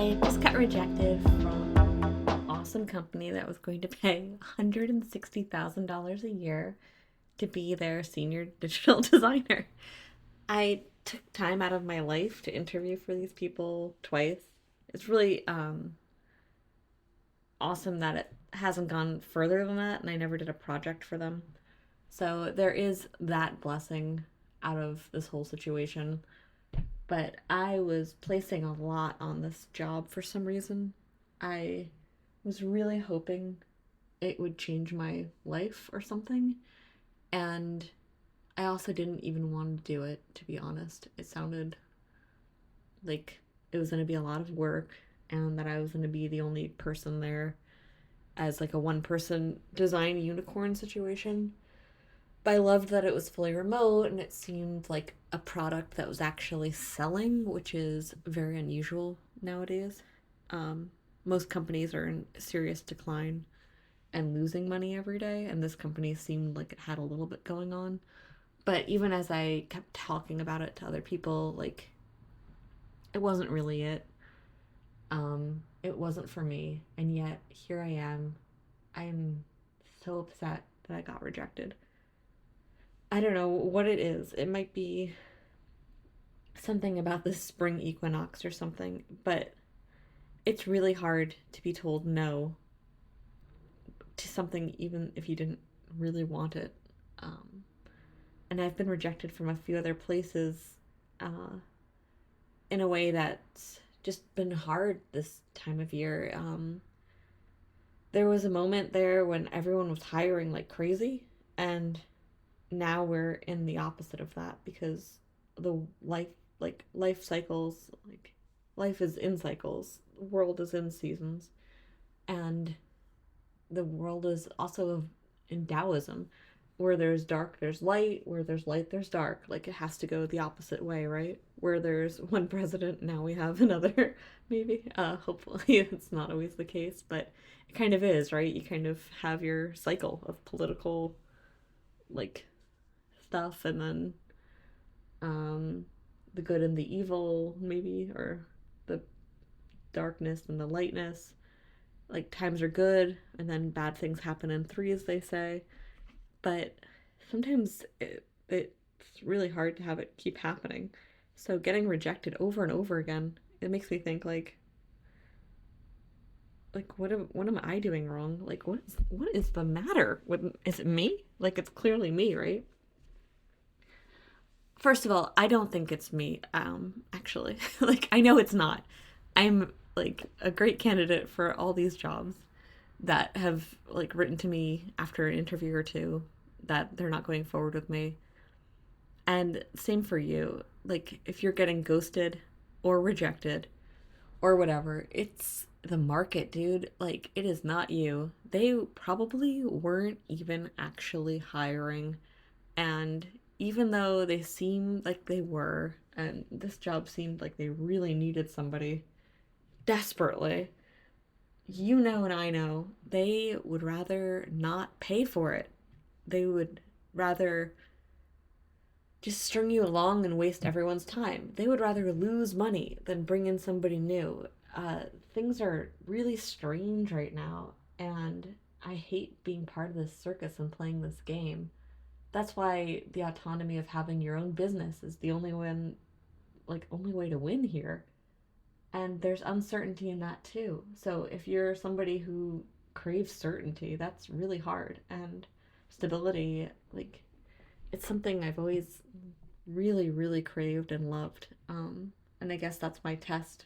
I just got rejected from an awesome company that was going to pay $160,000 a year to be their senior digital designer. I took time out of my life to interview for these people twice. It's really awesome that it hasn't gone further than that, and I never did a project for them. So there is that blessing out of this whole situation. But I was placing a lot on this job for some reason. I was really hoping it would change my life or something. And I also didn't even want to do it, to be honest. It sounded like it was going to be a lot of work and that I was going to be the only person there as like a one person design unicorn situation. But I loved that it was fully remote and it seemed like a product that was actually selling, which is very unusual nowadays. Um, Most companies are in serious decline and losing money every day, and this company seemed like it had a little bit going on. But even as I kept talking about it to other people, like, it wasn't really it. It wasn't for me, and yet here I am. I'm so upset that I got rejected. I don't know what it is. It might be something about the spring equinox or something, but it's really hard to be told no to something even if you didn't really want it. Um, and I've been rejected from a few other places uh, in a way that's just been hard this time of year. There was a moment there when everyone was hiring like crazy, and now we're in the opposite of that because the life life cycles, like, life is in cycles, the world is in seasons, and the world is also in Taoism. Where there's dark there's light, where there's light there's dark. Like, it has to go the opposite way, right? Where there's one president, now we have another. Maybe hopefully it's not always the case, but it kind of is, right? You kind of have your cycle of political, like, stuff, and then um, the good and the evil, maybe, or the darkness and the lightness. Like, times are good, and then bad things happen in threes, they say. But sometimes it's really hard to have it keep happening. So getting rejected over and over again, it makes me think like what am I doing wrong? Like, what is the matter? Is it me? Like, it's clearly me, right? First of all, I don't think it's me. Actually, like, I know it's not. I'm like a great candidate for all these jobs that have like written to me after an interview or two that they're not going forward with me. And same for you. Like, if you're getting ghosted or rejected or whatever, it's the market, dude. Like, it is not you. They probably weren't even actually hiring. And even though they seemed like they were, and this job seemed like they really needed somebody desperately, you know, and I know, they would rather not pay for it. They would rather just string you along and waste everyone's time. They would rather lose money than bring in somebody new. Things are really strange right now, and I hate being part of this circus and playing this game. That's why the autonomy of having your own business is the only way to win here. And there's uncertainty in that too. So if you're somebody who craves certainty, that's really hard. And stability, like, it's something I've always really, really craved and loved. And I guess that's my test.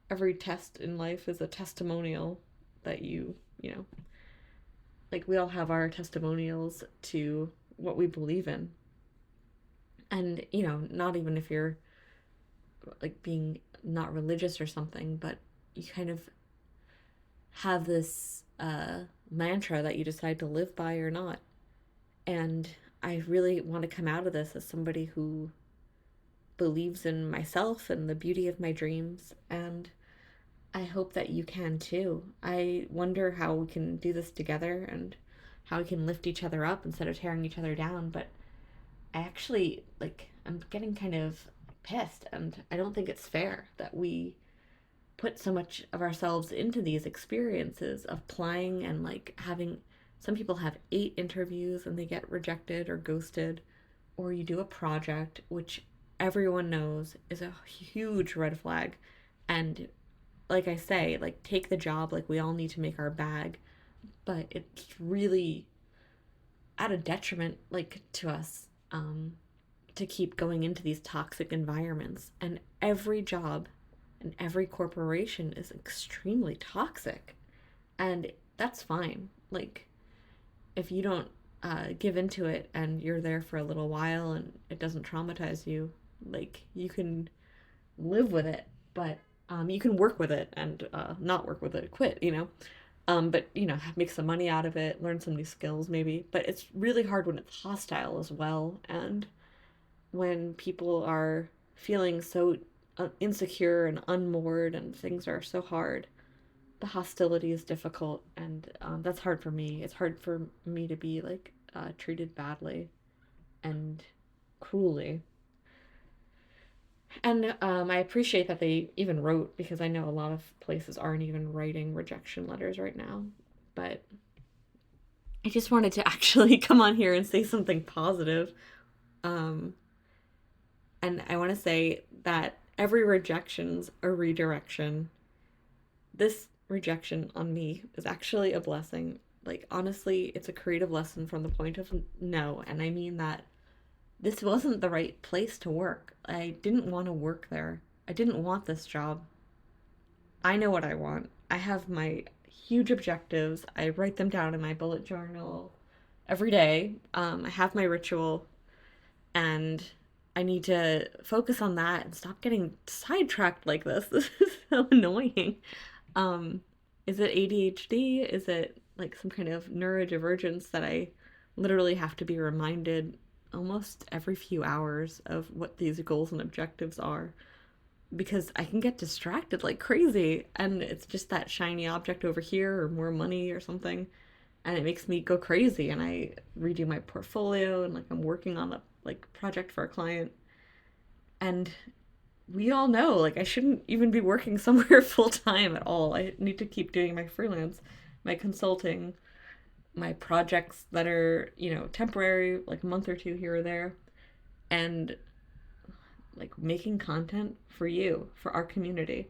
Every test in life is a testimonial that you know, like, we all have our testimonials to what we believe in. And, not even if you're like being not religious or something, but you kind of have this mantra that you decide to live by or not. And I really want to come out of this as somebody who believes in myself and the beauty of my dreams. And I hope that you can too. I wonder how we can do this together and how we can lift each other up instead of tearing each other down. But I actually, like, I'm getting kind of pissed, and I don't think it's fair that we put so much of ourselves into these experiences of applying and like having, some people have 8 interviews and they get rejected or ghosted, or you do a project which everyone knows is a huge red flag. And like I say, like take the job, like we all need to make our bag, but it's really at a detriment like to us, to keep going into these toxic environments. And every job and every corporation is extremely toxic, and that's fine. Like if you don't give into it and you're there for a little while and it doesn't traumatize you, like you can live with it. But you can work with it and not work with it, quit, but make some money out of it, learn some new skills maybe. But it's really hard when it's hostile as well, and when people are feeling so insecure and unmoored and things are so hard. The hostility is difficult, and that's hard for me. It's hard for me to be like treated badly and cruelly. And I appreciate that they even wrote, because I know a lot of places aren't even writing rejection letters right now. But I just wanted to actually come on here and say something positive. And I want to say that every rejection's a redirection. This rejection on me is actually a blessing. Like, honestly, it's a creative lesson from the point of no. And I mean that this wasn't the right place to work. I didn't want to work there. I didn't want this job. I know what I want. I have my huge objectives. I write them down in my bullet journal every day. I have my ritual, and I need to focus on that and stop getting sidetracked like this. This is so annoying. Is it ADHD? Is it like some kind of neurodivergence that I literally have to be reminded almost every few hours of what these goals and objectives are? Because I can get distracted like crazy, and it's just that shiny object over here or more money or something, and it makes me go crazy, and I redo my portfolio and like I'm working on a like project for a client. And we all know, like, I shouldn't even be working somewhere full time at all. I need to keep doing my freelance, my consulting, my projects that are, temporary, like a month or two here or there, and like making content for you, for our community,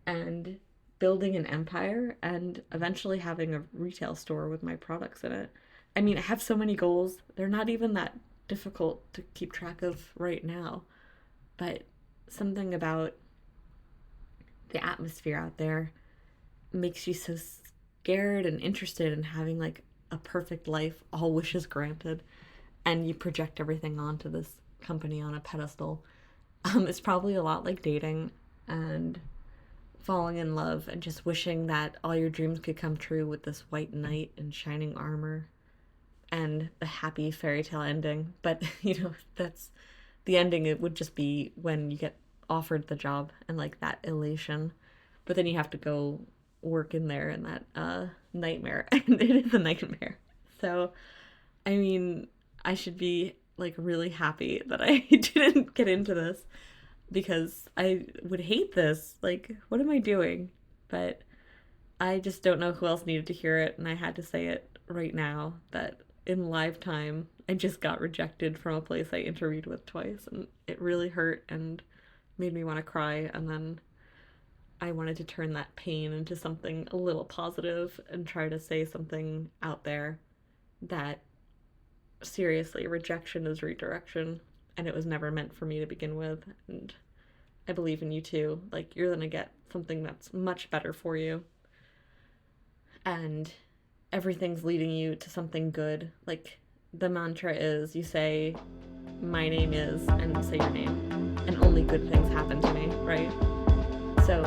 and building an empire, and eventually having a retail store with my products in it. I mean, I have so many goals. They're not even that difficult to keep track of right now, but something about the atmosphere out there makes you so scared and interested in having like a perfect life, all wishes granted, and you project everything onto this company on a pedestal. It's probably a lot like dating and falling in love and just wishing that all your dreams could come true with this white knight in shining armor and the happy fairy tale ending. But that's the ending. It would just be when you get offered the job and like that elation, but then you have to go work in there in that nightmare, and it is a nightmare. So I mean, I should be like really happy that I didn't get into this, because I would hate this. Like, what am I doing? But I just don't know who else needed to hear it, and I had to say it right now that in live time I just got rejected from a place I interviewed with twice, and it really hurt and made me want to cry. And then I wanted to turn that pain into something a little positive and try to say something out there that seriously, rejection is redirection, and it was never meant for me to begin with. And I believe in you too. Like, you're gonna get something that's much better for you, and everything's leading you to something good. Like, the mantra is, you say my name is, and you say your name, and only good things happen to me, right? So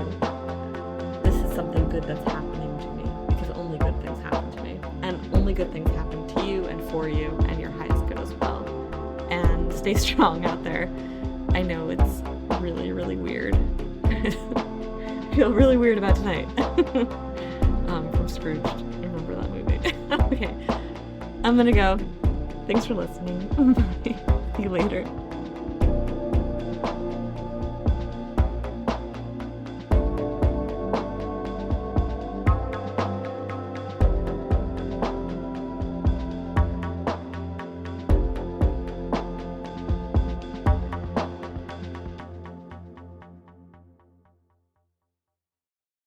this is something good that's happening to me, because only good things happen to me, and only good things happen to you and for you, and your highest good as well. And stay strong out there. I know it's really, really weird. I feel really weird about tonight. From Scrooged. I remember that movie. Okay, I'm gonna go. Thanks for listening. Bye. See you later.